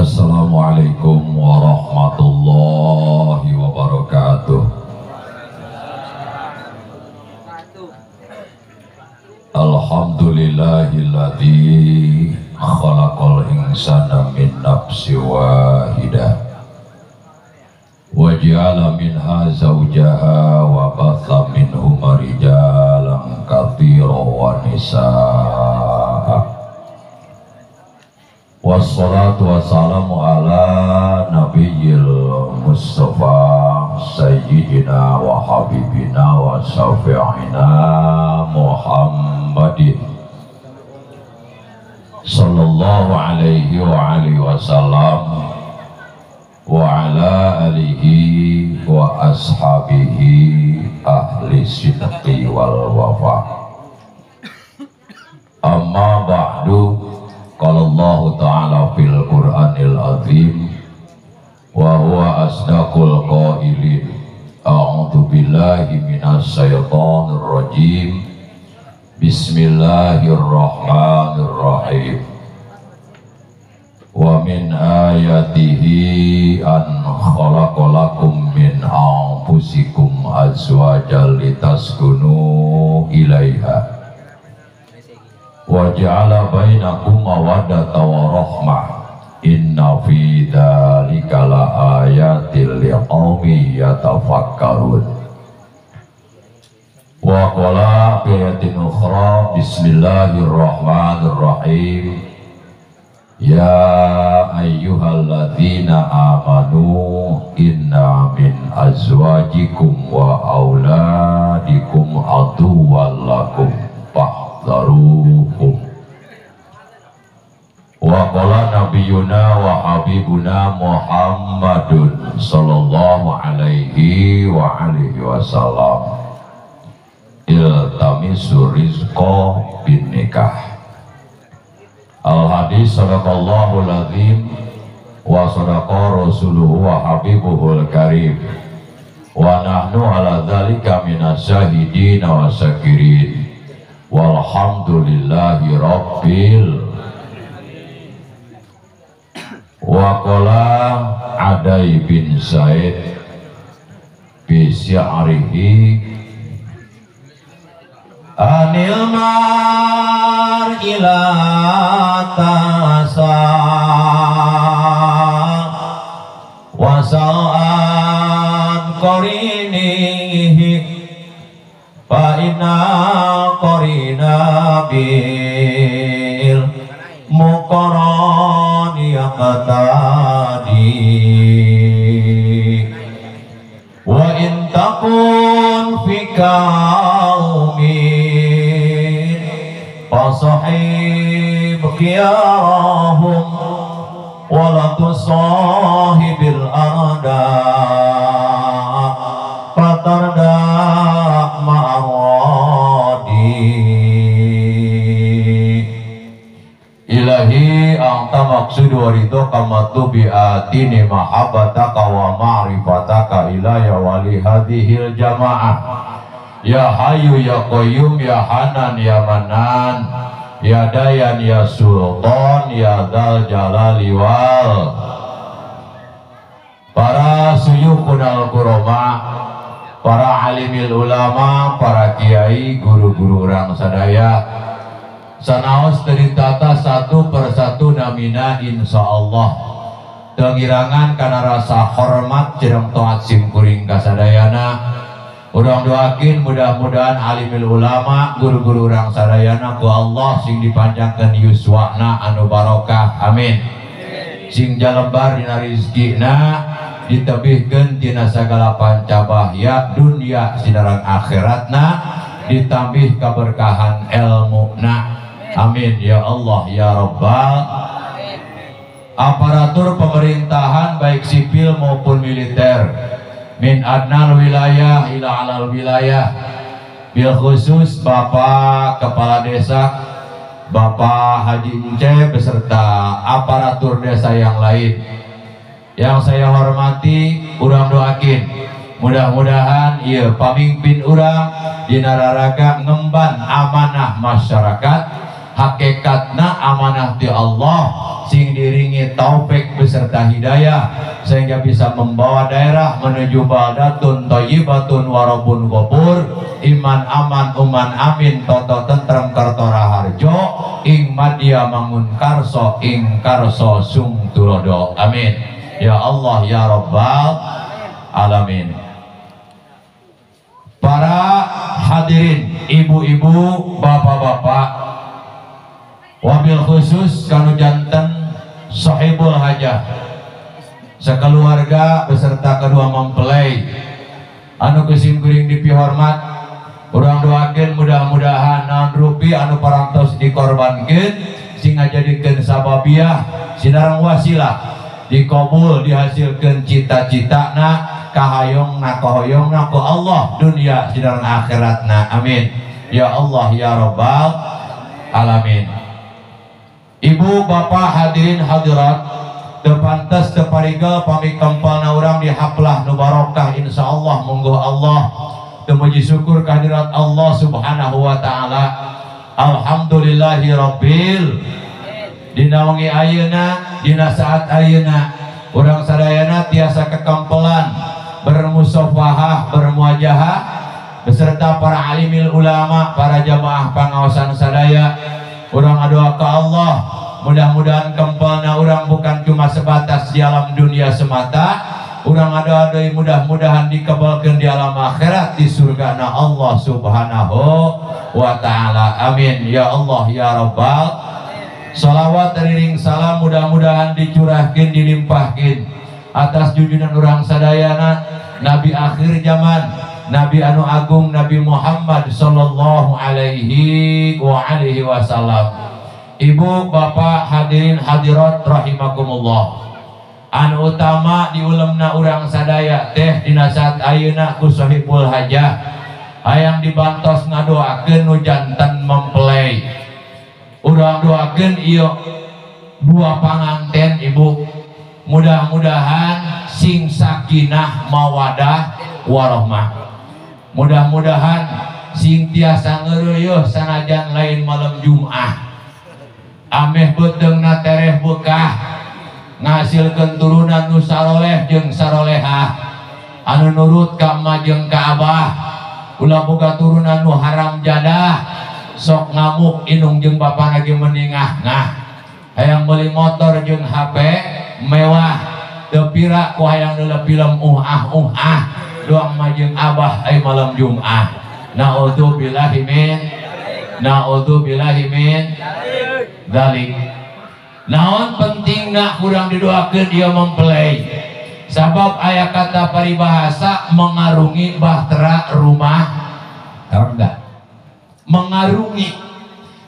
Assalamualaikum warahmatullahi wabarakatuh. Alhamdulillahilladzi khalaqal insana min nafsin wahidah wa ja'ala minha zawjaha wa batha minhuma rijalan katsiran wa nisaa. Wassalatu wassalamu ala nabiyyil mustafa sayyidina wa habibina wa syafi'ina Muhammadin sallallahu alaihi wa alihi wasallam wa ala alihi wa ashabihi ahli sidqi wal wafa. Amma ba'du. Qala Allah Ta'ala fil Qur'anil Azim wa huwa asdaqul qailin. A'udzu billahi minasy syaithanir rajim. Bismillahirrahmanirrahim. Wa min ayatihi an khalaqalakum min anfusikum azwajan litaskunu ilaiha wa ja'ala bainakum mawaddatan wa rahmah. Inna fi dzalika laayatil liqaumin yatafakkarun. Wa qala fi ayatin ukhra bismillahirrahmanirrahim. Ya ayyuhalladzina amanu inna min azwajikum wa auladikum aduwwan lakum fahdharuhum. Wa qala nabiyuna wa habibuna Muhammadun sallallahu alaihi wa alihi wasallam iltamisu rizqa bin nikah. Al hadis sadaqallahu lazim wa sadaqa rasuluhu wa habibuhul karim wa nahnu ala dzalika minas syahidin wa syakirin walhamdulillahi rabbil. Wa qala Adai bin Zaid bi syi'rihi anil mar'i la tasa wa sa'an qarinihi fa inna qarina bil muqarrani yaqtadi wa in takun fi qaumin fasahib khiyarahum wa la tusahibil arda fatarda ma'aradi. Ilahi anta maqsudu wa ridho kamatu bi'atini mahabbataka wa ma'rifataka ilaya wali hadhil jama'ah. Ya Hayyu ya Qayyum ya Hanan ya Manan ya Dayan ya Sultan ya Dzal Jalali wal. Para suyukhun al-qurama, para alimil ulama, para kiai, guru-guru orang sadaya, sanaos teritata satu persatu namina insyaallah tengirangan karena rasa hormat jereng toat simkuring kasadayana. Urang doakin mudah-mudahan alimil ulama, guru-guru orang sadayana ku Allah sing dipanjangkeun yuswana anu barokah, amin. Sing jalebar dina rizkina, ditebihkeun tina sagala pancabahya dunya sidaran akhiratna, ditambih keberkahan ilmuna, amin ya Allah ya Rabbal. Aparatur pemerintahan baik sipil maupun militer, min adnal wilayah ila alal wilayah, bil khusus Bapak Kepala Desa, Bapak Haji Ince beserta aparatur desa yang lain yang saya hormati, urang doakin mudah-mudahan ieu pamimpin urang dina raraga ngemban amanah masyarakat, hakikatna amanah ti Allah sing diringi taufik beserta hidayah sehingga bisa membawa daerah menuju baldatun thayyibatun warabun ghafur, iman aman uman amin toto tentrem kartora harjo ing madya mangun karso ing karso sung tulodo. Amin ya Allah ya Rabbal alamin. Para hadirin, ibu-ibu, bapak-bapak, wabil khusus kanu janten sahibul hajah sekeluarga beserta kedua mempelai anu kusim kuring dipihormat, urang doakeun mudah-mudahan naon rupi anu parantos dikorbankeun sehingga jadikeun sababiah sinareng wasilah dikabul dihasilkeun cita-citana kahoyongna ku Allah dunia sinareng akhiratna. Amin ya Allah ya Rabbal alamin. Ibu bapak hadirin hadirat, tepantes teparigal pami kempalna urang di haflah nu barokah insyaallah. Monggo Allah temuji syukur kehadirat Allah subhanahu wa ta'ala. Alhamdulillahi rabbil dina wengi ayeuna dina saat ayeuna urang sadayana tiasa kekampelan bermusafahah bermuajahah beserta para alimil ulama, para jamaah pangaosan sadaya. Urang adoa ke Allah mudah-mudahan kempalna urang bukan cuma sebatas di alam dunia semata, urang adoa mudah-mudahan dikabulkeun di alam akhirat di surgana Allah subhanahu wa ta'ala. Amin ya Allah ya Rabbal. Salawat teriring salam mudah-mudahan dicurahkeun dilimpahkeun atas junjungan urang sadayana Nabi akhir zaman, Nabi anu agung, Nabi Muhammad sallallahu alaihi wasallam. Ibu bapak hadirin hadirat rahimakumullah, anu utama di ulemna urang sadaya teh dina saat ayeuna ku sahibul hajah hayang dibantos ngadoakeun nu janten mempelai. Urang doakeun ieu dua panganten ibu, mudah-mudahan sing sakinah mawadah warahmah, mudah-mudahan sing tiasa ngeureuh sanajan lain malam Jumat, ameh beteungna tereh bekah ngahasilkeun turunan nu saroleh jeung sarolehah anu nurut ka emak jeung ka abah, ulah boga turunan nu haram jadah sok ngamuk inung jeung bapa lagi meningah nah hayang beli motor jeung HP mewah teu pira ku hayang deuleu film doang majeng abah ay malam Jumat. Na'udzubillahi min dzalik. Naon pentingna kurang didoakeun ieu mempelai sabab aya kata paribahasa mengarungi bahtera rumah tangga. Mengarungi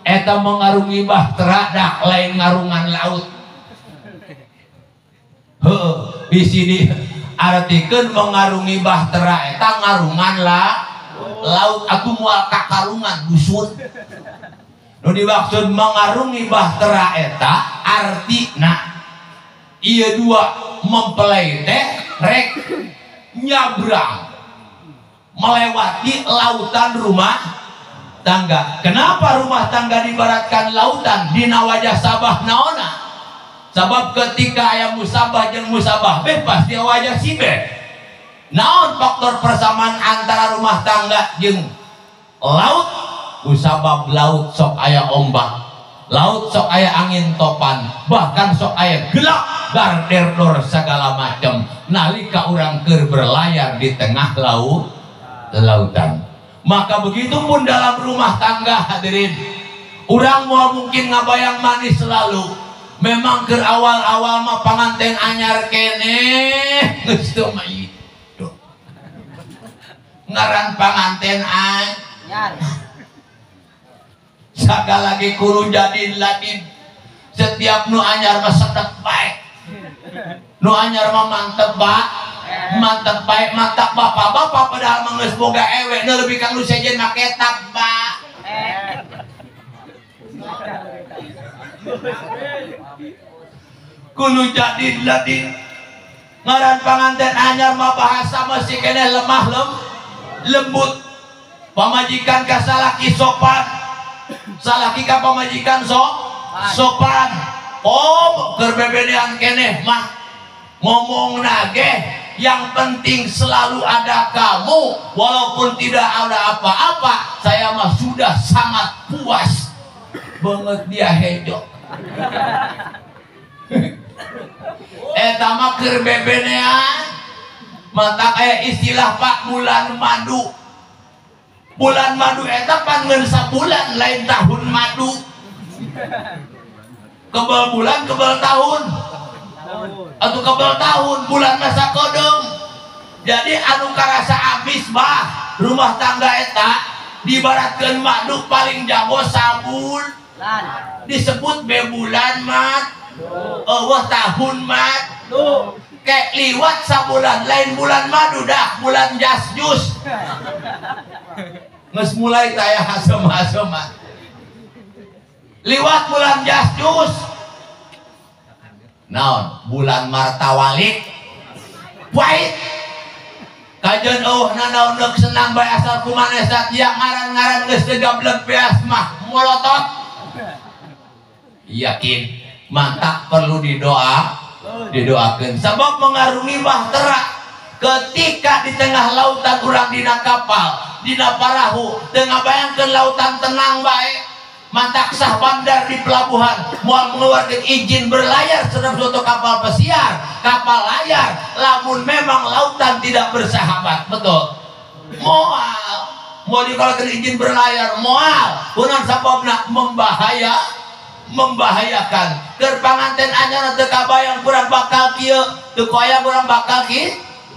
eta mengarungi bahtera dak lain ngarungan laut. Heuh di sini artikeun mengarungi bahtera eta ngarungan laut atuh moal kakarungan busun. Nu dimaksud mengarungi bahtera eta artina ieu dua mempelai teh rek nyabrang melewati lautan rumah tangga. Kenapa rumah tangga dibaratkan lautan? Dina wajah sabah naona? Sabab ketika aya musabah jeung musabah beh pasti wajah si beh. Naon faktor persamaan antara rumah tangga jeung laut? Kusabab laut sok aya ombak, laut sok aya angin topan, bahkan sok aya gelap garderdor segala macam nalika urang keur berlayar di tengah lautan. Maka begitu pun dalam rumah tangga hadirin, urang mau mungkin ngabayang manis selalu. Memang ke awal-awal mah panganten anyar keneh geus teu mah itu. Ngaran panganten anyar. Sagala lagi kudu jadi ladin. Setiap nu anyar mah sedek bae. Nu anyar mah mantep bae, mantap bapak-bapak padahal mah geus boga ewe, nu leuwih ka nu sejen mah ketab ba. Kudu jadi ladin. Ngaran panganten anyar mah bahasa masih keneh lemah lembut. Pamajikan ka salaki sopan, salaki ka pamajikan sopan. Oh, kerbebedean keneh mah ngomong nage, yang penting selalu ada kamu, walaupun tidak ada apa-apa, saya mah sudah sangat puas banget dia hejo. Eta mah kerbebedean, mata kayak istilah Pak bulan madu. Bulan madu eta pangen sabulan lain tahun madu. Kebal bulan kebal tahun atau kebal tahun bulan masa kodong. Jadi anu karasa abis bah rumah tangga eta dibaratkeun madu paling jago sabul disebut bebulan mat eueuh tahun mat kayak liwat sabulan lain bulan madu dah bulan jas jus. Nges mulai taya hasem-hasem liwat bulan jasjus naon bulan martawalik pahit kajen nanaon neuk senang bae asal kumaneh satya ngaran-ngaran geus teu gablek beas mah molotot. Yakin mantap perlu didoakeun sabab mengarungi bahtera ketika di tengah lautan urang dina kapal dina parahu tengah bayangkan lautan tenang baik mantak sah bandar di pelabuhan mau mengeluarkan izin berlayar sedang suatu kapal pesiar kapal layar lamun memang lautan tidak bersahabat betul mau dikeluarkan izin berlayar moal punan sababna membahayakan kerpanganten anyar teu kabayang kurang bakal kieu teu koyang kurang bakal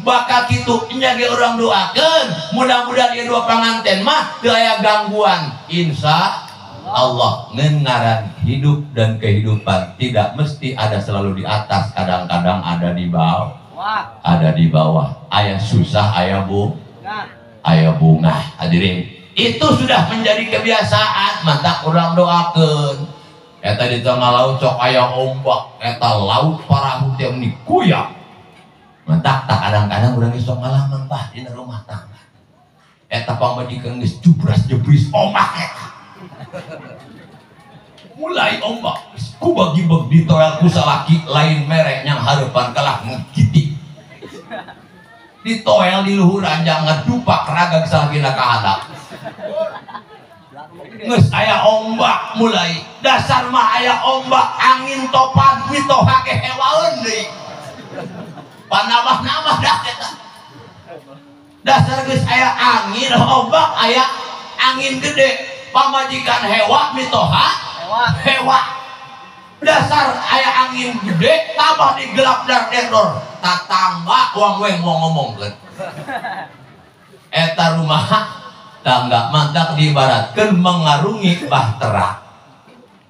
bakal gitu nyage orang doakan mudah-mudahan dia dua pengantin mah teu aya gangguan insya Allah. Ngaran hidup dan kehidupan tidak mesti ada selalu di atas, kadang-kadang ada di bawah aya susah aya bunga hadirin itu sudah menjadi kebiasaan mantap orang doakan eta di tengah laut sok aya ombak eta laut parahu teh meni kuyak mantap tak kadang-kadang urang geus ngalaman bah di rumah tangga eta pamajikan geus jubras-jebris ombak eta mulai ombak ku bagi-bagi ditoel ku salaki lain merek yang hareupan kalah ngegiti ditoel di luhur anjang ngadupak raga salakina ka hadap geus aya ombak mulai dasar mah aya ombak angin topan mitoha ge hewaeun deui panambah-nambah dah eta dasar geus aya angin ombak aya angin gede pamajikan hewa mitoha hewa dasar aya angin gede tambah digelap dar dedor tatangga uang weng mau ngomongkeun eta rumah tangga mantak diibaratkeun mengarungi bahtera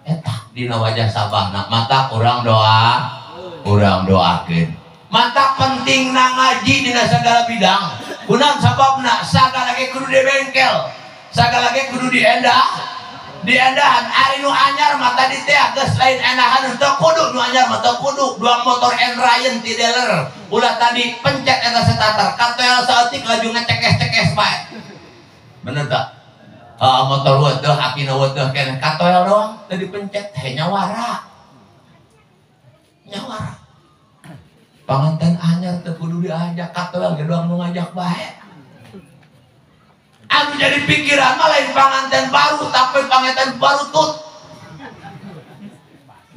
eta dina wajah sabahna mata urang doakeun mantap penting na ngaji dina segala bidang kunaon sababna sagala ge kudu di bengkel sagala ge kudu diendahan ari nu anyar mata di teh geus lain enahan teu kudu nu anyar mah teu kudu duang motor Enrayen ti dealer ulah tadi pencet eta starter katoel saeutik laju ngecekes-cekes bae bener tak motor weuh akina weuh keneh katoel doang teu dipencet he nyawara panganten anyar teu kudu diajak katoel ge doang nu ngajak bae anu jadi pikiran mah lain panganten baru tapi panganten baru tut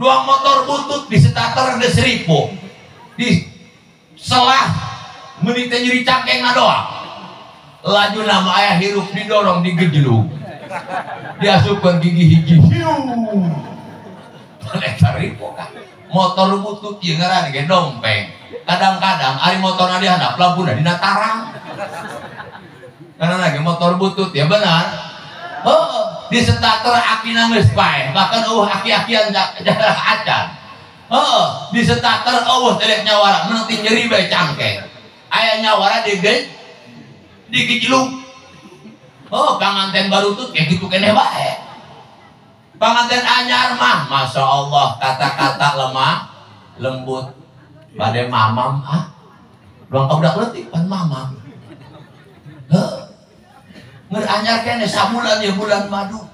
dua motor butut di starter geus ripo di selah meuni teh nyeri cangkengna doang laju nama aya hirup didorong digejlug diasupkeun gigi hiji hiu eta ripo kan motor butut ieu ngaran ge dompeng kadang-kadang ari motorna di handap lampuna dina tarang karena lagi motor butut ya benar di starter akina geus bae bahkan aki-akian acan di starter teh nyawara meneuti nyeri bae cangkeng aya nyawara digejlug panganten baru tuh kayak gitu keneh bae panganten anyar mah masya Allah kata-kata lemah lembut bade mamam doang kaudak leutik pan mamam Ngeranyar kene sabulan ya bulan madu.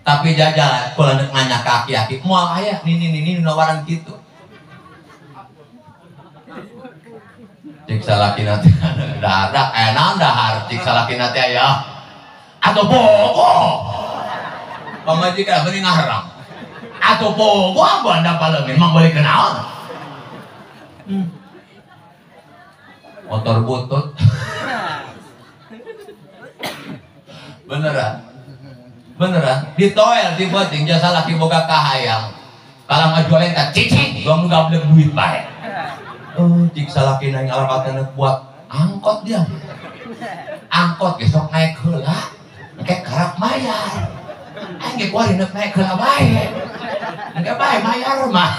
Tapi jajalan kalau nanya kaki-kaki moal aya nini nawaran gitu. Cik salaki nanti dadak enak dahar cik salaki nanti aya atau bogo pamajikan beri ngarang atau bogo apa anda paling memang boleh kenal motor butut beneran ditoel tiba ting jasa laki boga kahayang kalau ngajualin tak cicing gua nggak beli duit baik. Cik salaki naik alamatnya buat angkot dia angkot besok naik heula kayak karap mayar anggek kuari naik heula bae enggak bae mayar mah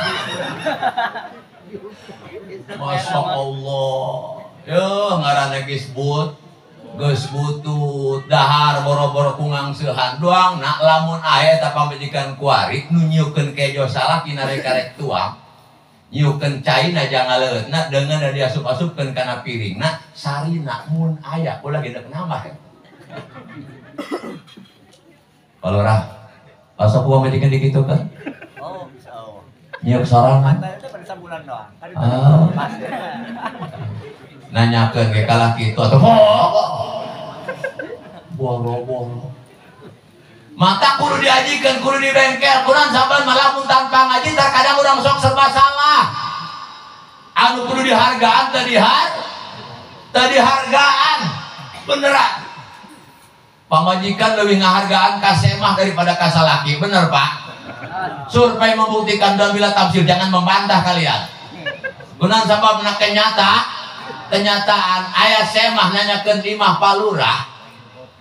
Masya Allah ngaranna geus butut dahar boro-boro kungang seuhan doang nak lamun aya eta pamajikan kuari nu nyieukkeun kejo salaki narek-karek tuang nyukeun cai na jangaleutna dengan dia asup-asupkeun kana piringna sarina mun aya ulah gedeuk nambah palurah asa ku majikan dikitu kan oh insyaallah nyiuk sorangan teh pada sabulan doang nanyakeun ge ka laki kitu atuh boro-boro mata kudu diajikan, kudu di bengkel, kurang saban malamun tanpa ngaji, terkadang orang sok serba salah. Anu kudu dihargaan, tadi hargaan, beneran. Pamajikan lebih ngahargaan kasemah daripada kasalaki, bener pak? Survei membuktikan dan bila tafsir jangan membantah kalian. Kurang sabab nak kenyataan ayah semah nanya ke imah palurah.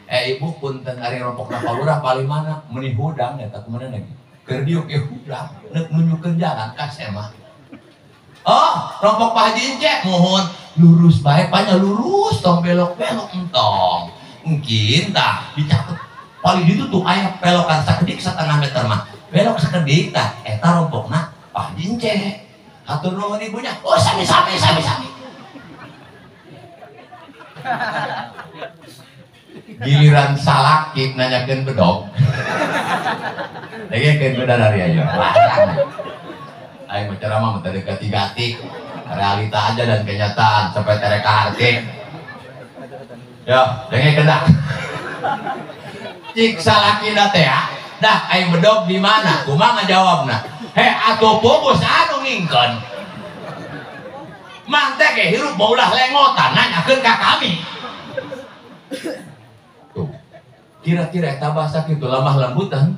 Ibu punten ari rompok na palurah paling mana meni hudang eta kumaha lagi keur diuk ge hudang neuk nunjukkeun jalan ka semah rompok Pak Haji Ince mohon lurus bae panya lurus tong belok-belok entong mungkin tah dicatet paling ditu tuh aya belokan sakedik setengah meter mah belok sakedik tah eta rompokna Pak Haji Ince hatur nuhun ibunya sami giliran salakip nanyakeun bedog lagi keun beda dari aja ayo ceramah mah teu gati-gati realita aja dan kenyataan sampai tereka hati ya dengen kena cik salakina teh dah ayo bedog di mana kumaha ngajawabna atuh bobos anu ngingkeun mang teh ge hirup baulah lengotan nanyakeun ka kami kira-kira eta bahasa kitu lamah lembutan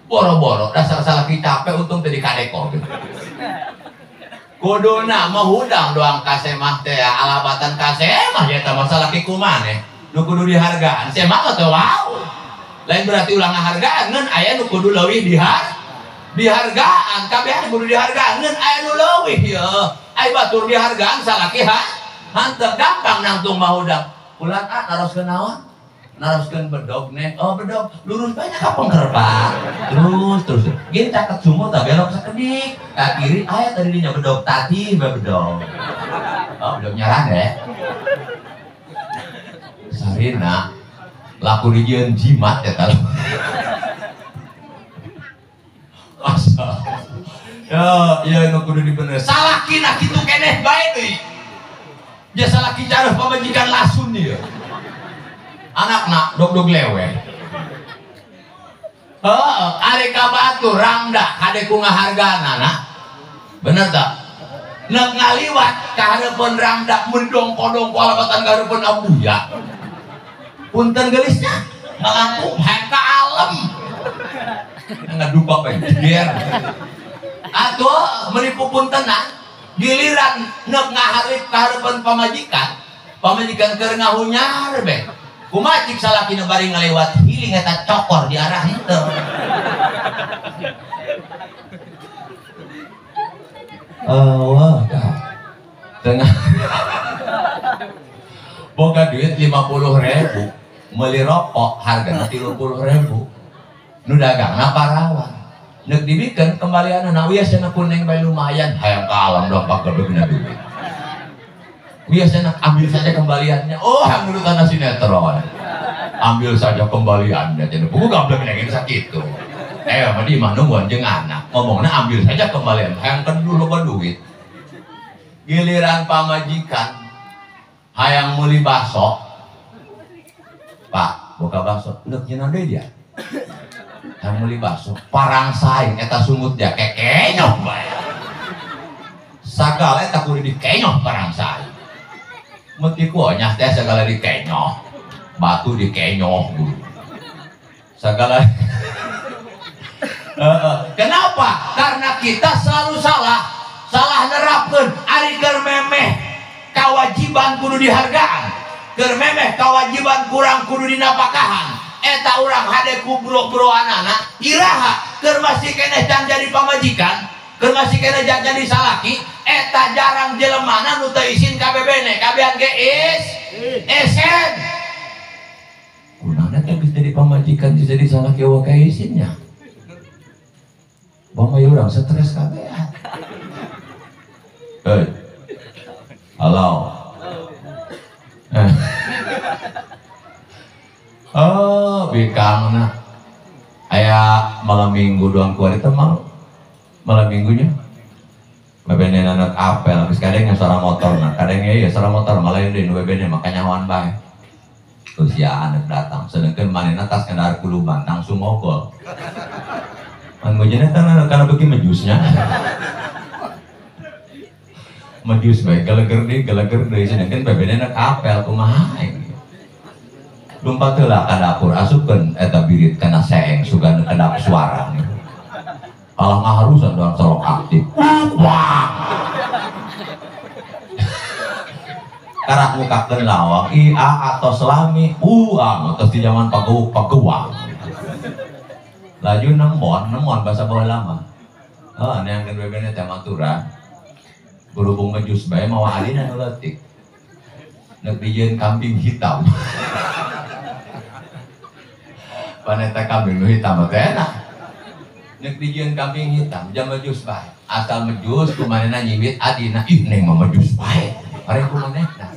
boro-boro dasar salaki capek untung tadi kadeko kuduna mahudang doang kasemah teh alabatan kasemah ya eta masalah ki kumaneh nu kudu dihargaan semah teh wow lain berarti ulang ngahargaan ngeun aya nu kudu leuwih dihargaan kabeh kudu dihargaan ngeun aya nu leuwih ya ai batur dihargaan salaki hanteu gampang nangtung mahudang ulah naroskeun naon naroskeun bedog nih bedog lurus banyak apa ngerpak terus gini caket sumur tak belok sakedik ka kiri aya tadi dinya bedog tadi bedog bedog nyarang deh sarina laku dijieun jimat ya tadi asa ya nu kudu dibener salaki na kitu keneh bae deui jasa laki careuh pamajikan lasun dia anakna dog lewe ari ka batur rangda kade ku ngahargaanana bener tak neuk ngaliwat ka hareupeun rangda mun dongko-dongko alabatan ka hareupeun abuya punten geulisnya ngalampung hayang ka alam ngadupa bae biar atuh meuni puntenan giliran neuk ngaharip ka hareupeun pamajikan keur ngahunyar beh kumaha cik salaki nu bari ngalewat hiling eta cokor di arah henteu wah tengah boga duit 50.000 meuli rokok hargana 30.000 nu dagangna parawan neuk dibikeun kembalianna wias cenah kuning bae lumayan hayang ka alam dampak gedegna duit biasanya ambil saja kembaliannya yang dulu tanah sinetron ambil saja kembaliannya. Jadi buku gablek lagi sakit tuh. Mah di mana nungguan jeung anak ngomongnya ambil saja kembalian. Hayang kedulu duit. Giliran pamajikan hayang meuli baso. Pak, buka baso. Leuk nyeuna deui dia. Hayang meuli baso. Parang saing eta sungut dia kekenyoh bae. Sagala eta kudu dikenyoh parang saing. Meuti ku nya teh sagala dikenyoh. Batu dikenyoh dulu. Sagala kenapa? Karena kita selalu salah nerapkeun ari keur memeh kewajiban kudu dihargaan, keur memeh kewajiban kurang kudu dinapakahan. Eta urang hade ku bro-broanana iraha keur masih keneh can jadi pamajikan, keur masih keneh can jadi salaki. Eta jarang jelemana nu teu isin kabebene, kabehan ge esen. Kunaon teh geus jadi pamajikan jadi salaki eueuh ka isinnya. Bama urang stres kabehan. Halo. Oh, bikangna. Aya malam minggu doang kuari teh malam minggunya. Bebene anak apel, geus kadeng suara motor, nah kadeng ya suara motor malah deui nu bebene makanya wan bae. Terus ya anak datang, sedengkeun manehna tas kendar kuluban langsung mogol. Man mujana kana beuki mejusnya. Mejus bae geleger deui sedengkeun bebene anak apel kumaha lumpat heula ka dapur asupkeun eta birit kana seeng sugan kedap suara. Kalau ngaharusan doang solok aktif. Wah. Karak mukakeun lawang ia atau selami terus di zaman pageuwang. Laju nemon bahasa baheula mah. Neangkeun bebene teh maturan. Berhubung mejus bae mawa alina nu leutik. Neuk dijieun kambing hitam. Paneta kambing nu hitam teh enak. Neuk dijieun kambing hitam jam mejus bae. Asal mejus kumanehna nyiwit adina ih neng mah mejus bae. Are kumanehna.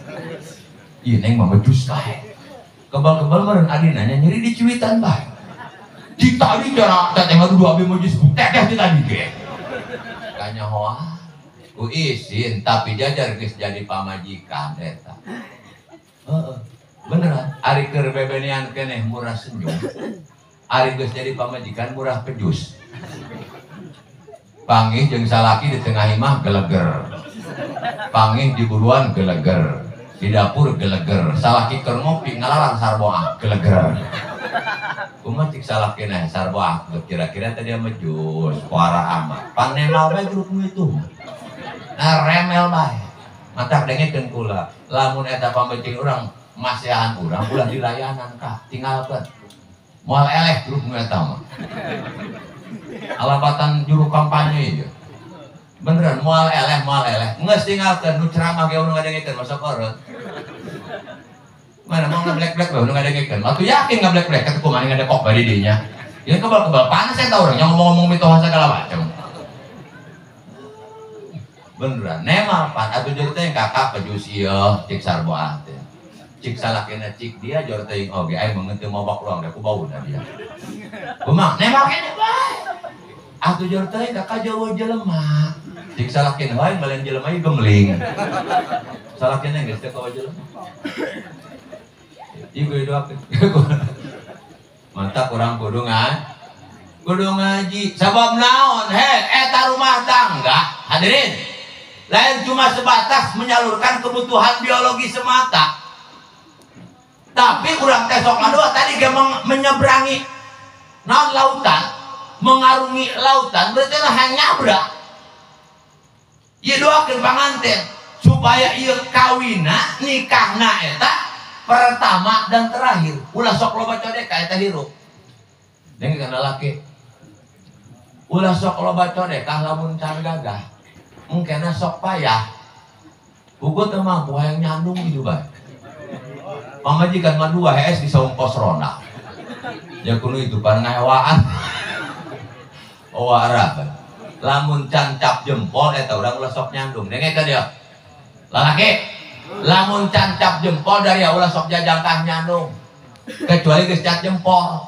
Ih neng mah mejus bae. Kebal-kebal meureun adina nya nyeri di ciwitan bae. Di tadi cara teteh ngadu abi mejus teteh di tadi ge. Kanyahoa ku izin tapi jajar geus jadi pamajikan eta. Beneran ari keur bebenean keneh murah senyum. Ari geus jadi pamajikan murah pejus. Pangih jeung salaki di tengah imah geleger. Pangih di buruan geleger. Di dapur geleger. Salaki keur ngopi ngalarang sarboah geleger. Kumaha cik salaki nah sarboah kira-kira tadi mejus kuara amat. Panemal bae grup nu itu. Nah remel bae. Matak dengekeun kula. Lamun eta pameucing urang masihan urang ulah dilayanan kah tinggalkeun. Moal eleh grup nu eta mah. Alabatan juru kampanye ieu. Beneran moal eleh. Geus tinggalkeun nu ceramah ge nu ngadengekeun masuk orot. Mana mau ngeblek-blek bae nu ngadengekeun. Atuh yakin ngablek-blek eta kumaha ngadekok bae di dinya. Ieu kebal-kebal panas eta urang ngomong-ngomong mitoha segala macam. Beneran nemal pan atuh jeung teh kakak pejus ieu cik sarboah teh. Cik salakina cik dia jor teuing oge aya mengeun mobok ruang da ku bauna dia. Kumaha nemal keneh bae. Atuh jor teuing kakak Jawa jelema. Cik salakina wae balen jelema ieu gemling. Salakina geus teh kawa jelema. Ieu doakeun. Mantap urang kudu ngaji. Sabab naon? Eta rumah tangga. Hadirin. Lain cuma sebatas menyalurkan kebutuhan biologi semata. Tapi urang teh sok ngadoa tadi ge menyeberangi naon lautan, mengarungi lautan berarti hanya nyabrak. Ieu doakeun panganten supaya ieu kawina nikahna eta pertama dan terakhir. Ulah sok loba codeka eta hirup. Dengan lalaki. Ulah sok loba codeka lamun can gagah. Mungkin sok payah. Ugo teu mampu hayang nyandung gitu bae. Pamajikan mah 2 HS bisa ongkos ronda. Ya kudu itu pan ngahewaan. Owara. Lamun can cap jempol eta urang ulah sok nyandung. Dengekeun dia. Lalaki, lamun can cap jempol dari ulah sok jajangkah nyandung. kecuali geus cat jempol.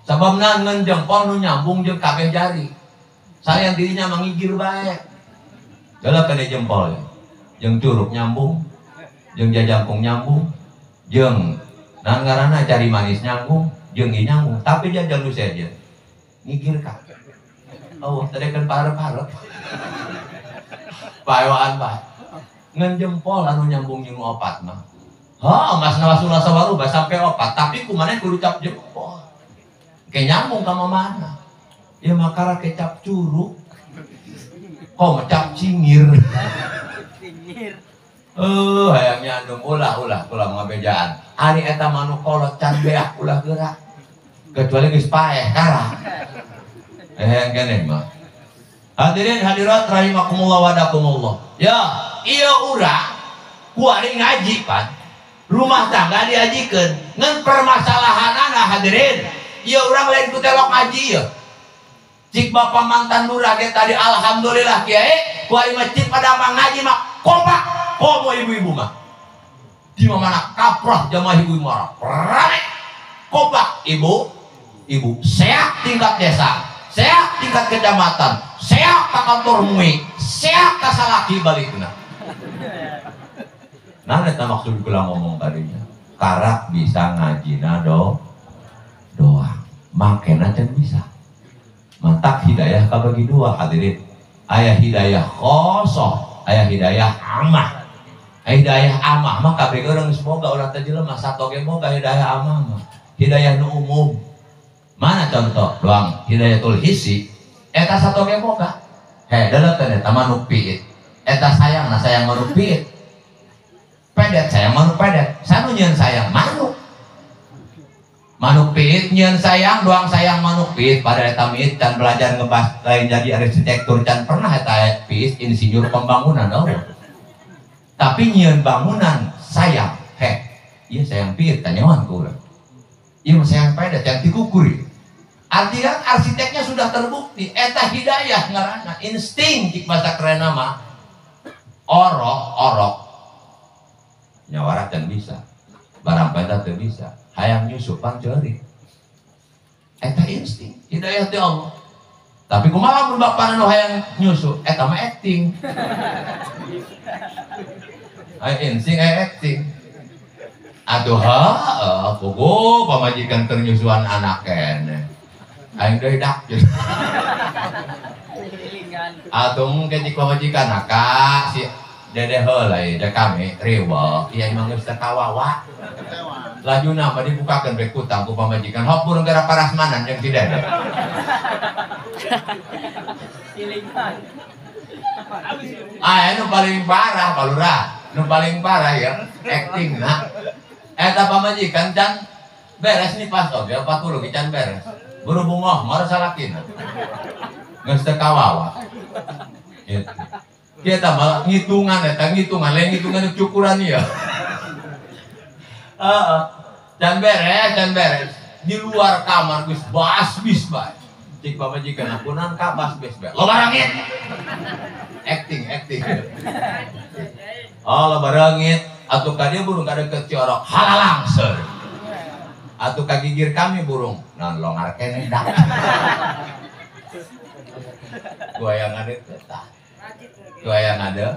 Sababna ngeun jempol nu nyambung jeung kabeh jari. Saya dirinya mangigir bae. Dalam kene jempol jeung curug nyambung, jeung jajangkung nyambung, jeung naon ngaranna cari manis nyambung, jeung ieu nyambung, tapi jajang nu saja. Ngigir ka. Oh, tadi kan parep-parep. Paewaan bae. Ngeun jempol anu nyambung jeung opat mah. Mas nawasulah sawaruba sampai opat, tapi kumaneh kudu cap jempol. Ke nyambung ka mana? Ya makara kecap curug. Kok mecap cingir. Hayang nyandung ulah ngabejaan. Ari eta manuk kolot can beak ulah gerak. Kecuali geus paeh karah. Kene mah. Hadirin hadirat rahimakumullah wa dakumullah. Ya, ieu urang ku ari ngaji pan. Rumah tangga diajikeun ngan permasalahanana hadirin. Ieu urang lain ku telok ngaji ya. Cik bapak mantan lurah ge tadi alhamdulillah kiai ku ari masjid pada ngaji mah kompak komo ibu-ibu mah. Di mana kaprah jamaah ibu-ibu marah. Rame. Kompak ibu sehat tingkat desa, sehat tingkat kecamatan, sehat ka kantor MUI, sehat ka salaki balikna. Nah, eta maksud kula ngomong tadinya. Karak bisa ngajina doa. Makena can bisa. Mantak hidayah kabagi dua hadirin. Aya hidayah khosoh, aya hidayah amah. Hidayah amah mah kabeh urang semoga ulah teh jelema satoge boga hidayah amah mah. Hidayah nu umum. Mana contoh? Doang hidayatul hissi. Eta satoge boga. Deuleuten eta manuk piit. Eta sayangna sayang manuk piit. Pedet sayang manuk pedet. Sanu nyieun sayang manuk. Manuk piit nyieun sayang doang sayang manuk piit pada eta miit dan belajar ngebahas lain jadi arsitektur dan pernah eta piit insinyur pembangunan tapi nyieun bangunan sayang iya sayang piit tanyawan ku urang iya sayang pedet yang dikukuri artinya arsiteknya sudah terbukti eta hidayah ngaranna insting cik bahasa keren mah orok nyawarat dan bisa barang pedet teu bisa hayang nyusupan ceurik eta insting hidayah ti Allah tapi kumaha mun bapana nu hayang nyusu eta mah acting aya insting aya acting atuh puguh pamajikan keur nyusuan anak kene aing deui dak atuh mungkin di pamajikan aka si dede heula da kami riweuh ieu mah geus kawawa lajuna mah dibukakeun bek kutang ku pamajikan hapur gara parasmanan jeung si dede nu paling parah palurah nu paling parah ya acting na eta pamajikan can beres nih pas oge 40 ge can beres buru bungoh mara salakina geus teu kawawa kitu kita malah ngitungan lain ngitungan cukuran ya dan beres di luar kamar gus basbis bae cik pamajikan apunan ka basbis bae lo barangit acting lo barangit atuh ka dieu burung kada keciorok halalang seur atuh ka gigir kami burung naon longar keneh dak gua yang ada ketah gua yang ada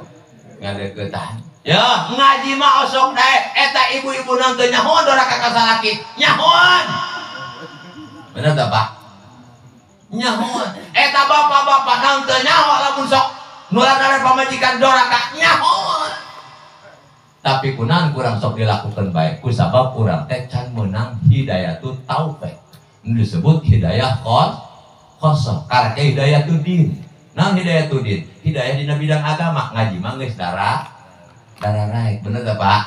ketah ya ngaji mah osok dae eta ibu-ibu nonton nyahoan dora kakak salaki nyahoan bener tak Pak nyahoan eta bapak-bapak nonton nyahoan lamun sok nular pamajikan dora kak nyahoan tapi kunaon kurang sok dilakukan baik kusabab kurang teh can menang hidayatut taufik disebut hidayah khosoh karena hidayatul din naon hidayatul din hidayah dina bidang agama ngaji mah geus darah raik bener gak Pak?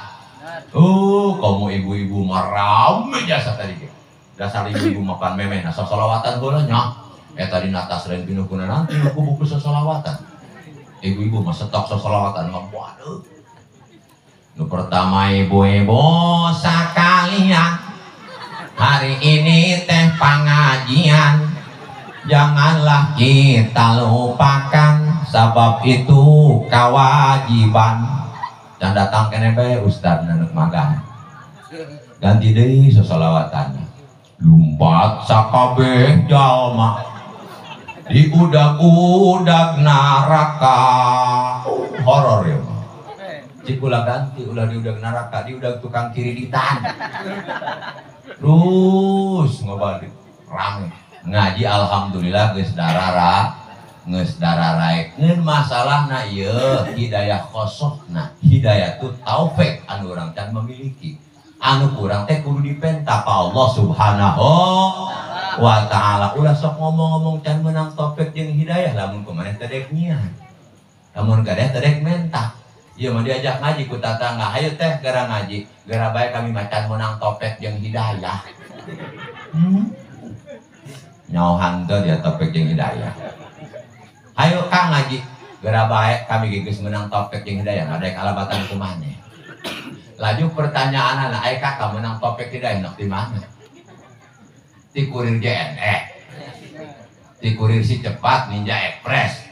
Kamu ibu-ibu marame jasa tadi dasar ibu-ibu makan memeh nah solawatan bola nya tadi nata selain pinuh kuna nanti aku buku solawatan ibu-ibu mah stok solawatan mah waduh nu pertama ibu-ibu sakalian hari ini teh pengajian janganlah kita lupakan sebab itu kewajiban dan datang kene bae ustaz nenek magang ganti deui sosalawatanna lumpat sakabeh jalma diudag-udag neraka horor ya cik ulah ganti ulah diudag neraka diudag tukang kirinitan terus ngobalik rame ngaji alhamdulillah geus dararaekeun masalahna ieu hidayah khosohna hidayah tu taufik anu urang can memiliki anu kurang teh kudu dipenta ka Allah Subhanahu wa ta'ala. Ulah sok ngomong-ngomong can menang taufik jeung hidayah lamun kumaneh teh dek nyian lamun gadeh teh dek menta ieu mah diajak ngaji ku tatangga hayu teh gara ngaji gara bae kami macan menang taufik jeung hidayah nyaohan teh dia taufik jeung hidayah ayo kang ngaji gara bae kami geus menang taufik jeung hidayah ada kalabatan kumaneh laju pertanyaan anak aya kakak menang taufik hidayah nak di mana ti kurir JNE ti kurir si cepat Ninja Express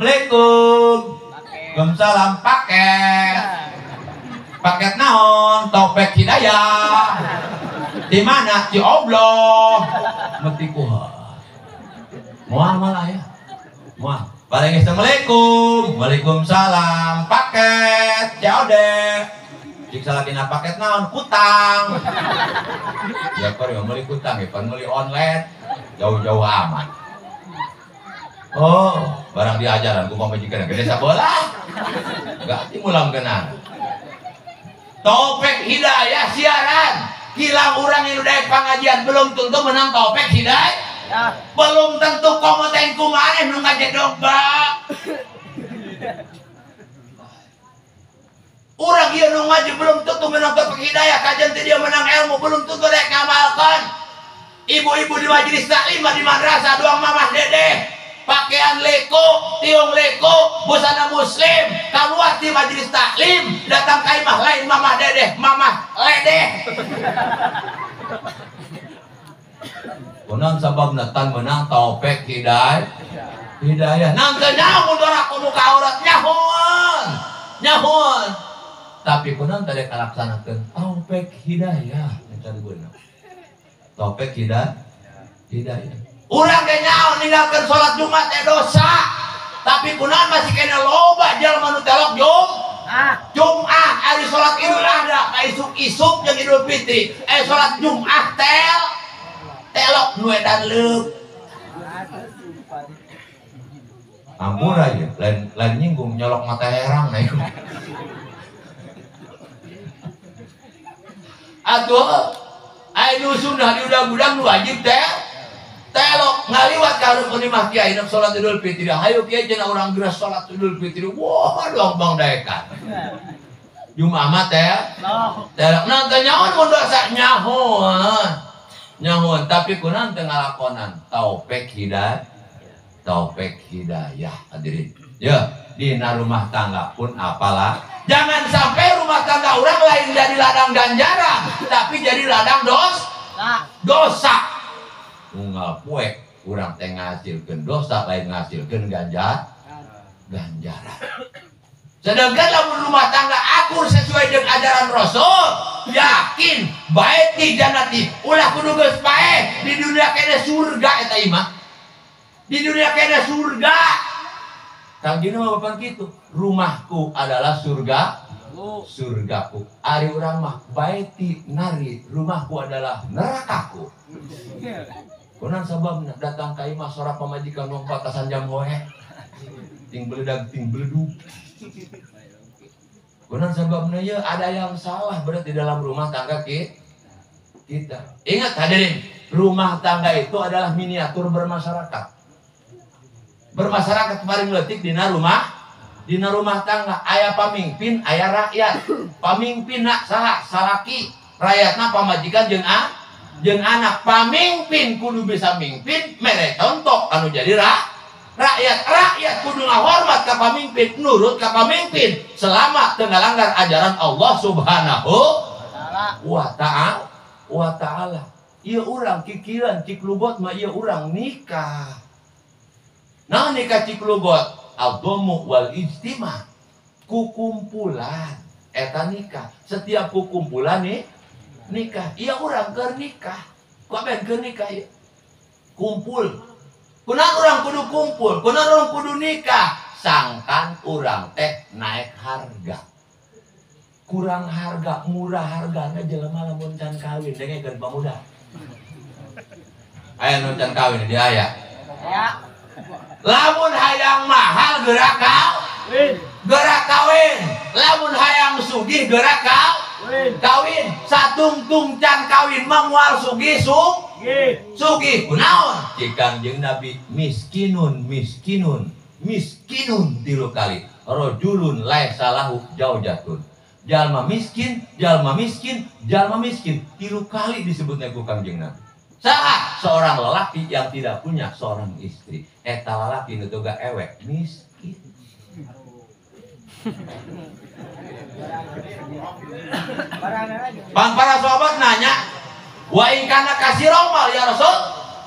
Assalamualaikum Waalaikumsalam paket naon taufik hidayah di mana di Allah mesti kuha moal malah ya moal paling assalamualaikum waalaikumsalam paket COD jika salah dina paket naon utang ya kok yang meuli utang ya pan meuli online jauh-jauh aman oh barang diajaran ku pamajikan gede sabola enggak timulang genang taufik hidayah siaran hilang orang yang udah pengajian belum tentu menang taufik hidayah belum tentu kompeten kumaneh nu ngajedog bak orang ieu nu ngaji belum tentu menang taufik hidayah kajian teh dia menang ilmu belum tentu rek ngamalkan ibu-ibu di majelis taklim di madrasah doang mamah dedeh pakaian leko tiung leko busana muslim keluar di majelis taklim datang ka imah lain mamah dedeh mamah ledeh kunaon sababna tan menang taufik hidayah nang teu nyaho mundur aku muka aurat nyahon tapi kunaon tadi kalaksanakeun taufik hidayah eta beunang taufik hidayah urang ge nyaho ninggalkeun salat Jumat teh dosa tapi kunaon masih kena loba jalma nu telok Jumat ari salat Idul Adha ka isuk-isuk jeung Idul Fitri salat Jumat telok nu edan leuk ampun aja lain nyinggung nyolok mata herang na ieu atuh anu sunnah di udang-udang nu wajib teh telok ngaliwat ka rukun imah kiai nak salat Idul Fitri hayu kiai cenah urang geus salat Idul Fitri wah doang bang daekan Jumat mah teh telok nang teh nyaon mun dosa nyahoan tapi kunaon teu ngalakonan taufik hidayah hadirin ya dina rumah tangga pun apalah jangan sampai rumah tangga orang lain jadi ladang ganjaran tapi jadi ladang dosa unggal poe urang teh ngasilkeun dosa lain ngasilkeun ganjaran sedangkan lamun rumah tangga akur sesuai dengan ajaran Rasul yakin baik di jannati ulah kudu geus bae di dunia kene surga eta imah di dunia kene surga kang dina mah bapan kitu rumahku adalah surgaku ari urang mah baiti nari rumahku adalah nerakaku kunaon sababna datang ka imah sora pamajikan nu patasan jam hoeh ting beledag ting beledug kunaon sababna ya ada yang salah berarti dalam rumah tangga kita ingat hadirin rumah tangga itu adalah miniatur bermasyarakat paling leutik dina rumah tangga aya pamimpin aya rakyat pamimpinna saha salaki rakyatna pamajikan jeung anak pamimpin kudu bisa mimpin mere contoh anu jadi rakyat kudu ngahormat ka pamimpin nurut ka pamimpin selama teu ngalanggar ajaran Allah Subhanahu wa ta'ala ieu urang kikiran ciklubot mah ieu urang nikah nah nikah ciklugot al-dhamu wal ijtima kukumpulan eta nikah setiap kukumpulan nih nikah. Iya urang keur nikah. Kok ben keur nikah ya? Kumpul. Kunaon urang kudu kumpul, kunaon urang kudu nikah. Sangkan urang teh naik harga. Kurang harga, murah hargana jelema lamun can kawin dengekeun pamuda. Aya nu can kawin di aya. Ya. Lamun hayang mahal geura kawin. Geura kawin. Lamun hayang sugih geura kawin. Satungtung can kawin mah moal sugih sugih. Kunaon? Cikang jeung Nabi miskinun 3 kali. Rajulun laisa lahu zaujatun. Jalma miskin 3 kali disebutnya ku Kangjeng Nabi. Saha? Seorang lelaki yang tidak punya seorang istri. Eta lalaki nu toga ewek miskin. Para sahabat nanya, wa in kana kasiromal ya Rasul,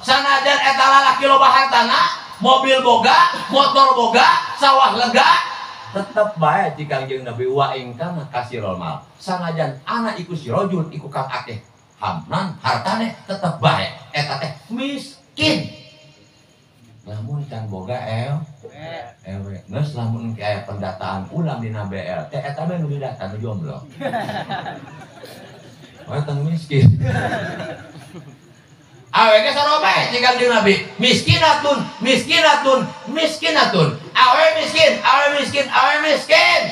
sanajan eta lalaki loba hartana, mobil boga, motor boga, sawah lega, tetep bae di Kangjeng Nabi wa in kana kasiromal. Sanajan anak iku sirojul iku kang akeh hamnan hartane tetep bae eta teh miskin. Lamun can boga ewe geus lamun kayak pendataan ulang dina BL teh eta mah nu didata nu jomblo. Eta miskin. Awe ge saroba jeung Kangjeng Nabi, miskinatun. Awe miskin.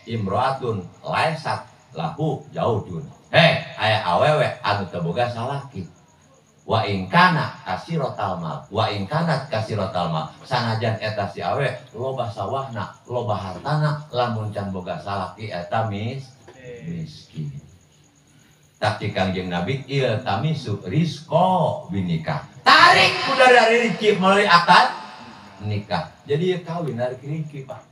Imroatun laisat lahu jaujun. Aya awewe anu teu boga salaki. Wa in kana kasirotal mal, sanajan eta si awe loba sawahna, loba hartana, lamun can boga salaki eta miskin. Tapi Kangjeng Nabi iltamisu rizqo binikah. Tarik ku dari rezeki melalui akad nikah. Jadi kawin dari rezeki, Pak.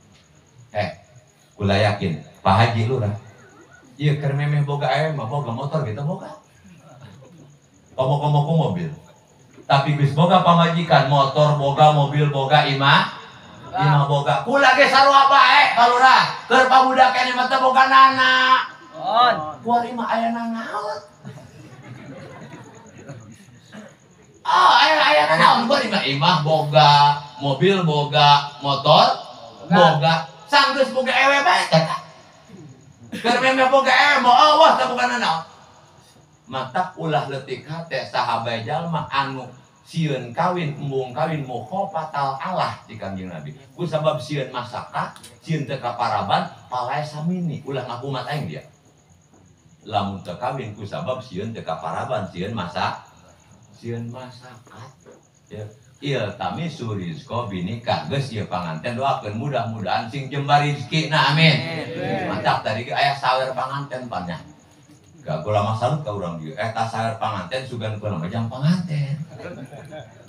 Kula yakin Pak Haji Lurah. Ieu keur memeh boga aya mah boga motor kita boga. Komo-komo ku mobil. Tapi geus boga pamajikan motor boga, mobil boga, imah boga. Kula ge sarua bae ka Lurah. Keur pabudak kene mah teh boga nana. Kuari mah aya nanaon. Aya nanaon kuari mah imah boga, mobil boga, motor boga. Sanggeus boga ewe bae teh. Keur memeh boga ewe mah Allah teh boga nanaon. Mata ulah leutik hate sahabat jalma anu sieun kawin embung kawin mukhofatal Allah di Kangjeng Nabi. Ku sabab sieun masaka, sieun teu kaparaban, palae samini ulah ngakumat aing dia. Lamun teu kawin ku sabab sieun teu kaparaban, sieun masakat. Ya, iltamisu rizqo binikah. Geus ieu panganten doakeun mudah-mudahan sing jembar rezekina amin. Mantap tadi aya sawer panganten banyak. Gak kula masalut ka urang dieu. Eta sawer panganten sugan kula mah jang panganten.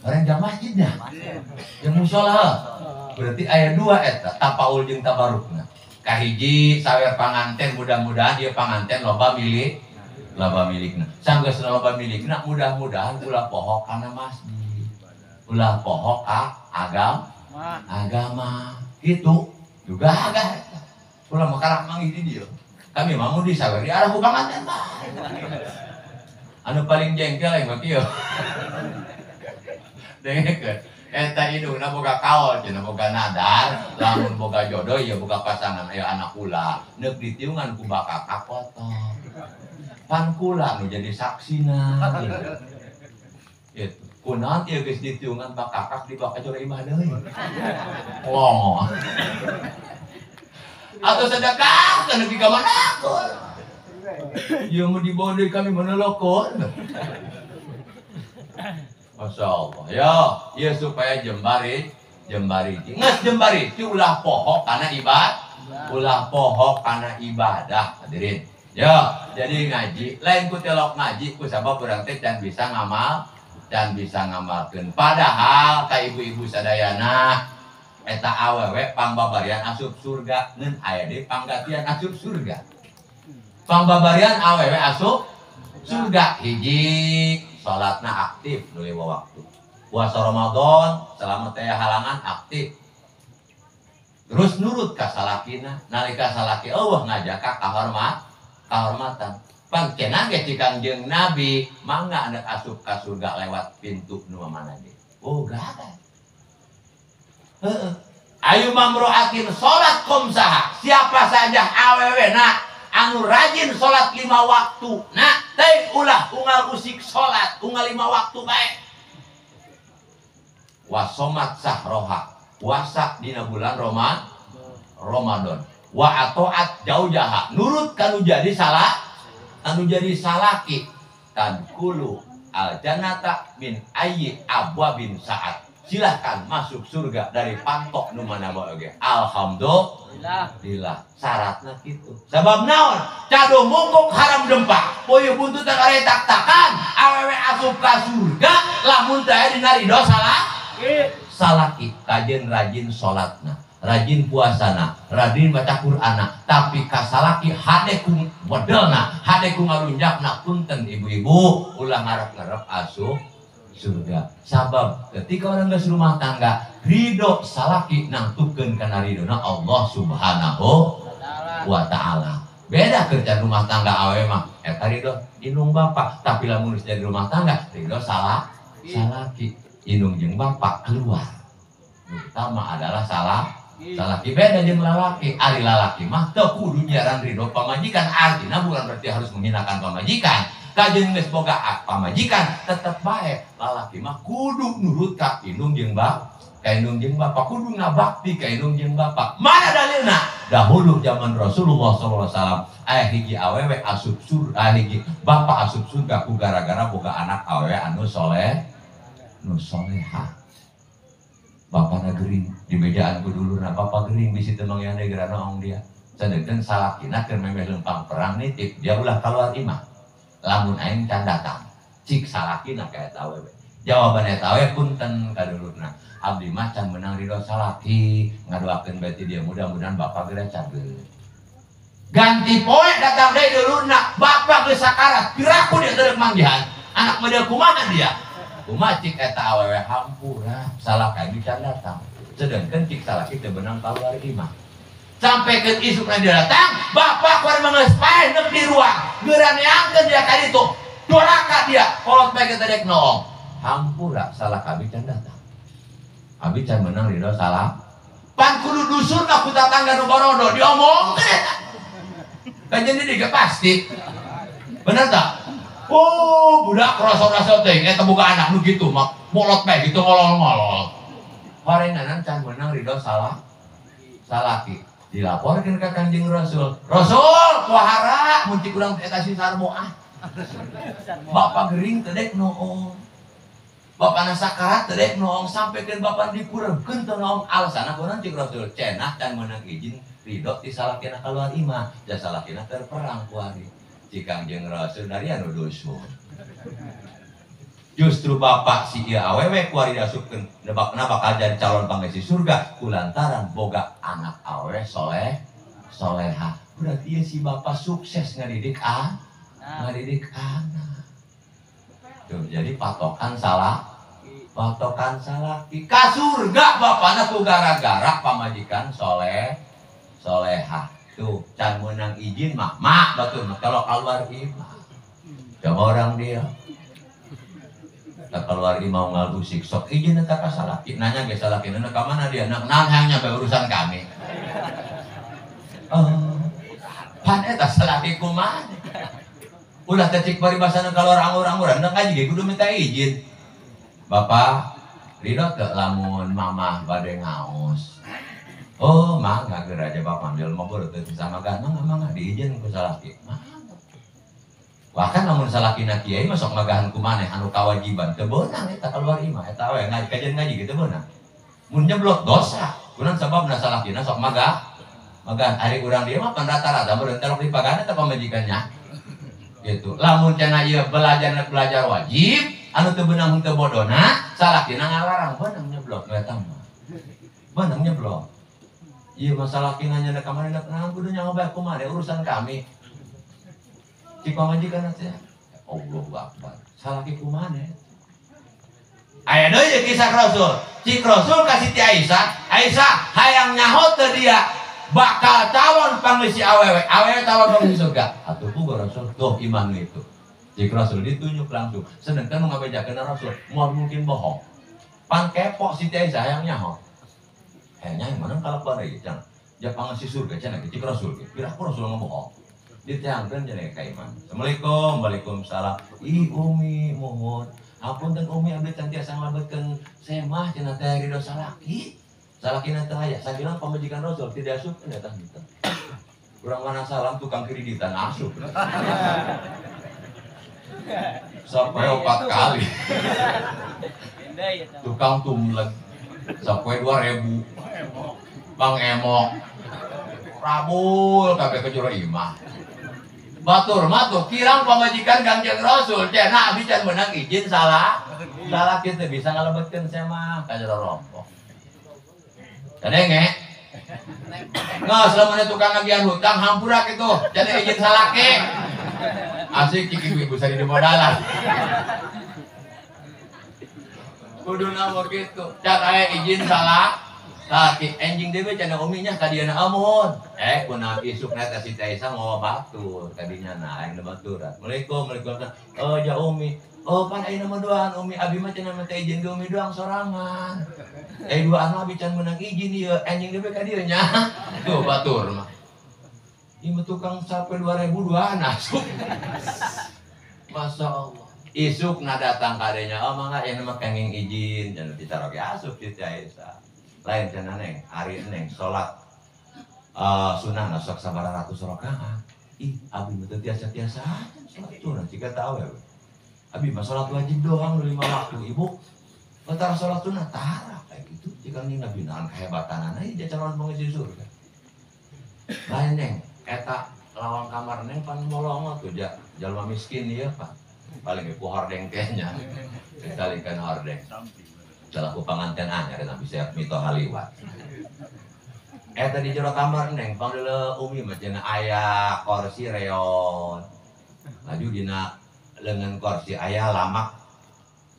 Bareng jang masjidnya. Jang mushola. Berarti aya 2 eta, tapaul jeung tabarukna. Kahiji sawer panganten mudah-mudahan ieu panganten loba milikna. Sanggeus loba milikna mudah-mudahan ulah poho kana masjid. Ulah poho ka agama. Gitu juga agak. Ulah makarak manggih di dieu. Kami mau disawer di arah panganten mah. Anu paling jengkel yang mah kieu. Dengekeun. Eta indungna boga kaol, cenah boga nadar, lamun boga jodoh ya boga pasangan aya anak kula. Neuk ditiungan ku bakakak kotor. Pan kula nu jadi saksina. Itu. Kunaon ieu geus ditiungan bakakak di bakajor imah deui. Longo. Atau sedekah kana di kamana aku. Ieu mah dibawa deui kami menolokon. Masya Allah, ya supaya jembari, nges jembari, ulah poho karena ibadah, hadirin. Ya, jadi ngaji, lain ku telok ngaji, ku sabab urang teh dan bisa ngamalkeun. Padahal ka ibu-ibu sadayana, eta awewe pangbabarian asup surga, ngeun aya deui panggatian asup surga. Pangbabarian awewe asup surga hiji. Salatna aktif dulu waktu. Puasa Ramadan selama teh halangan aktif. Terus nurut ka salakina, nalika salaki Allah ngajak ka kahormatan. Pangcenah ge cikang jeung Nabi, mangga anak asup ka surga lewat pintu nu mana ge. Oh, gagal. Heeh. Ayu mamroatin salat qomsaha. Siapa saja awewena anu rajin salat 5 waktu. Nah, teh ulah unggal usik salat, unggal 5 waktu bae. Wasomat sahroha, puasa dina bulan Ramadan. Wa atoat jaujaha, nurut kanu jadi salah. Anu jadi salaki tadkhulu al jannata min ayyi abwabin saat. Silahkan masuk surga dari pantok nu mana bae. Alhamdulillah. Syaratna kitu. Sabab naon? Cado mongkok haram dempak. Poyo buntutan are tak-takan awewe asup ka surga lamun teh dina ridho salaki. Kajen rajin salatna, rajin puasana, rajin baca Qur'ana, tapi kasalaki hadeku modelna, hadeku ngalunjakna punten ibu-ibu ulah ngarep-ngarep asup surga. Sabab ketika orang geus rumah tangga ridho salaki nangtukeun kana ridona Allah Subhanahu wa taala. Beda kerja rumah tangga awe mah eta ridho indung bapak, tapi lamun jadi rumah tangga ridho salaki indung jeung bapak keluar. Utama adalah salaki beda jeung lalaki. Ari lalaki mah teu kudu nyaran ridho pamajikan, artina bukan berarti harus menghinakan pamajikan. Kajeun geus boga pamajikan tetep bae. Lalaki mah kudu nurut ka indung jeung bapak, kudu ngabakti ka indung jeung bapak. Mana dalilna? Dahulu zaman Rasulullah SAW aya hiji awewe asup surga, hiji bapak asup surga ku gara-gara boga anak awewe anu soleh nu solehah. Bapakna gering di bejaan ku dulu na bapak gering bisi teu mangyana gerana ong dia. Sedengkeun salakina keur memeh lempang perang nitip dia ulah kaluar imah. Lamun aing can datang. Cik salakina ka eta awewe. Jawaban eta awewe punten ka dulurna. Abdi mah can menang ridho salaki, ngadoakeun bae dia mudah-mudahan bapak geura cageut. Ganti poe datang deui dulurna, bapak geus sakarat, piraku dia teu manggihan. Anak model kumaha dia? Kumaha cik eta awewe hampura, salaki bisa datang. Sedangkan cik salaki teu benang kaluar imah. Sampai ke isukna dia datang, bapak kuar mangeus paeh neuk di ruang. Geura neangkeun dia ka ditu. Doraka dia, kolot bae kita dek noong. Hampura salaki bisa datang. Abi can menang ridho salah. Pan kudu dusurna ku tatangga nu borodo diomongkeun eta. Kajen dieu pasti. Bener tak? Oh, budak rasa-rasa teh eta boga anak nu kitu mah molot bae kitu ngolol-ngolol. Horenganan can menang ridho salah. Salaki dilaporkeun ka Kanjeng Rasul. Rasul, pohara mun cik urang eta si sarmo ah. Bapak gering teh dek noong. Bapak sakarat tedek noong sampaikan bapak dipureukeun teu noong alasana kunaon cik Rasul cenah can meunang izin ridho ti salakina kaluar imah da salakina terperang ku ari cikang jeung Rasul dari anu dusun. Justru bapak si ieu awewe ku ari diasupkeun nebakna bakal jadi calon pangisi surga kulantaran boga anak awewe solehah. Berarti si bapak sukses ngadidik anak. Tuh, jadi patokan salaki ka surga bapana ku gara-gara pamajikan solehah. Tuh can menang izin mah betul kalau keluar imah coba orang dia tak keluar imah ngal usik sok izin eta ka salaki nanya ge salaki nana ka mana dia nak hanya urusan kami. Pan eta salaki kumaha ulah tecik paribasana keluar anggur-angguran nang aja kudu minta izin. Bapak ridho teu lamun mamah bade ngaos. Oh, mangga keur aja bapak ambil mobil teu bisa magah mangga diizin ku salaki. Bahkan lamun salakina kiai mah sok magahan ku maneh anu kawajiban teu beunang eta keluar imah eta we kajian ngaji kitu beunang. Mun nyeblot dosa, kunaon sababna salakina sok magahan ari urang dia mah pan rata-rata meureun telok dipagana teh pamajikannya. Gitu. Lamun cenah ieu belajar wajib, anu teu beunang teu bodona, salakina ngalarang beunang nyeblot eta mah. Beunang nyeblot. Ieu masalah kina nya ka maneh nah kudu nya ngobah kumaha urusan kami. Cik pamajikan teh. Allahu Akbar. Salaki kumaha? Aya deui kisah Rasul. Cik Rasul ka Siti Aisyah, Aisyah hayang nyaho teu dia bakal calon pangisi awewe calon pangisi surga. Atuh puguh Rasul tuh iman itu. Jika Rasul ditunjuk langsung. Sedangkan ngabejakeun Rasul, mau mungkin bohong. Pan kepo si teh sayangnya ho. Hanya yang mana kalau pada itu jangan. Jepang si surga jangan kecil Rasul. Kira aku Rasul ngomong. Ditangkan jadi kaiman. Assalamualaikum, waalaikumsalam. Umi mohon. Apunten Umi abdi tiasa ngalabatkeun semah cenah teh ridho salaki. Salaki nanti aya. Saya bilang pemajikan Rasul tidak asup datang gitu. Kurang mana salam tukang kreditan asup. Sampai 4 kali. Tukang tumleg sampai 2000. Bang Emok. Rabul kabeh ke juru imah. Batur matur kirang pamajikan Kangjeng Rasul cenah abdi can meunang izin salah kita bisa ngalebetkeun semah ka jero rompok. Kadenge nggak selama tukang ngagian hutang hampura gitu jadi izin salake asik cik ibu sari di modalan kudu nama gitu cara izin salah laki anjing dewe cina uminya kadiana amun kuna isuk neta si Taisa mau batur kadinya nah yang baturan Assalamualaikum oh ja umi oh pan ayeuna mah doan umi abi mah cenah minta izin ke umi doang sorangan duaan mah abi can meunang izin ieu anjing dewe ka dieu nya tuh batur mah ieu tukang sampai 2000 doan asup Masya Allah isuk na datang kadenya oh mangga yang mah kenging izin jangan ditaruh ke asup si Taisa lain cenah neng hari neng salat sunah nasok sabaratus rakaat ih abi mah teu tiasa-tiasa salat sunah jika tahu ya abi mah salat wajib doang 5 waktu ibu antara salat sunah tara kayak gitu jika nih nabi nahan kehebatanana dia calon pengisi surga lain neng eta lawang kamar neng pan molong tuh jalma miskin ieu Pak paling ku hordeng teh nya disalikeun hordeng salah ku panganten anyar nabi saya mito haliwat eta di jero kamar neng panggil umi mah cenah aya kursi reot maju dina leungeun kursi aya lamak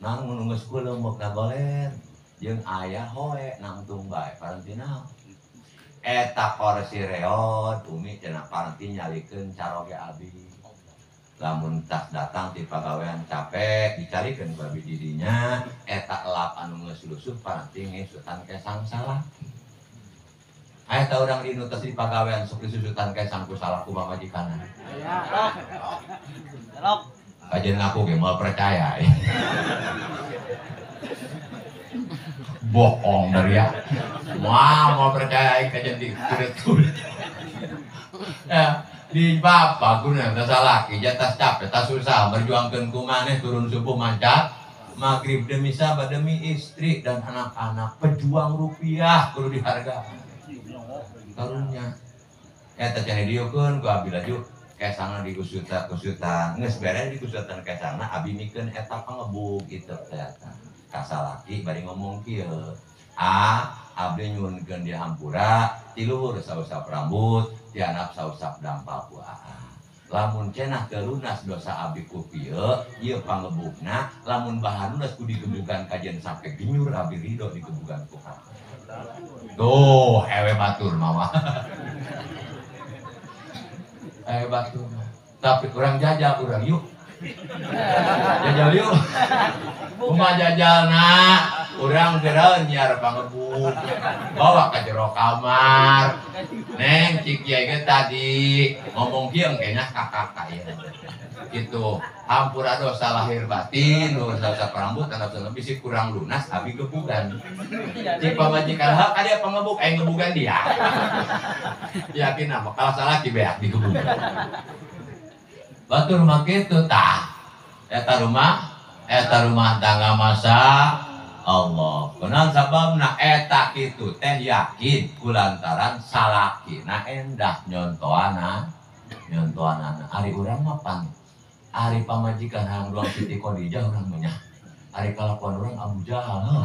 nang mun geus ku leumeuk nagoler jeung aya hoe nangtung bae parantina eta kursi reot umi cenah paranti nyalikeun caroge abi lamun tas datang ti pagawean capek dicarikeun ku abi didinya eta elap anu geus lusuh paranti ngisutan ke sangsala eta urang dinu tos di pagawean sok disusutan ke sangku salah ku pamajikanna kajian aku ge moal percaya bohong dari ya mau percaya kajian di kudet ya di bapak guna tas laki jatas capek tas susah berjuangkeun ku maneh turun subuh mancat maghrib demi sahabat demi istri dan anak-anak pejuang rupiah kudu dihargai karunya eta cenah dieukeun ku abi laju kesana dikusutan geus beres dikusutan kesana abi mikeun eta pangebuk gitu ternyata kasalaki bari ngomong kieu abdi nyuwunkeun di hampura ti luhur sausap rambut ti handap sausap dampal ku lamun cenah teu lunas dosa abdi ku kieu ieu pangebukna lamun bahan lunas ku digebugan kajian sampai genyur abdi ridho digebugan ku tuh ewe batur mama ewe batur tapi kurang jajal kurang yuk jajal yuk kumaha jajalna urang gereun nyiar pangebuk bawa ka jero kamar neng cik kiai ge tadi ngomong kieu engkenya kakak ieu gitu hampura dosa lahir batin dosa rambut kana bisa kurang lunas abi gebugan cik pamajikan hak aya pangebuk aya ngebugan dia yakin apa kalau salah ki beak digebugan batur mah kitu tah eta rumah tangga masa Allah kenan sababna eta kitu teh yakin kulantaran salakina endah nyontoana ari urang mah pan ari pamajikan hang doang Siti Khadijah urang mah ari kalakuan urang Abu Jahal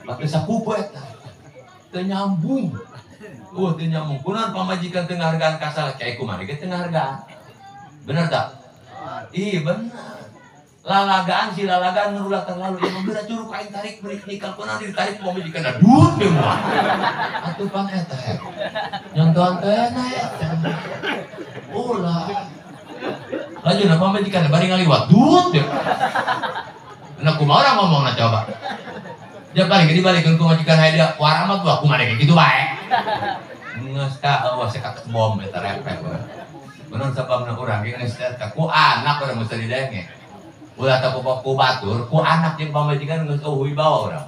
pake sapupu eta teu nyambung teu nyambung kunaon pamajikan teu ngahargaan ka salaki kumaha ge teu ngahargaan bener tak iya bener lalagaan si lalagaan ngerulah terlalu yang membela curug kain tarik beri nikah pernah ditarik mau majikan adut semua atuh pan eta nyontohan teh na eta ulah Lanjut na pamajikan bari ngaliwat dut ya. Nah kumaha orang ngomong na coba. Dia balik dibalikin ku majikan dia waramat gua kumaha kayak gitu bae. Geus ka awas ka bom eta repet. Bener sababna urang ge geus eta ku anak urang mesti didenge. Ulah tak ku batur ku anak jeung pamajikan geus wibawa urang.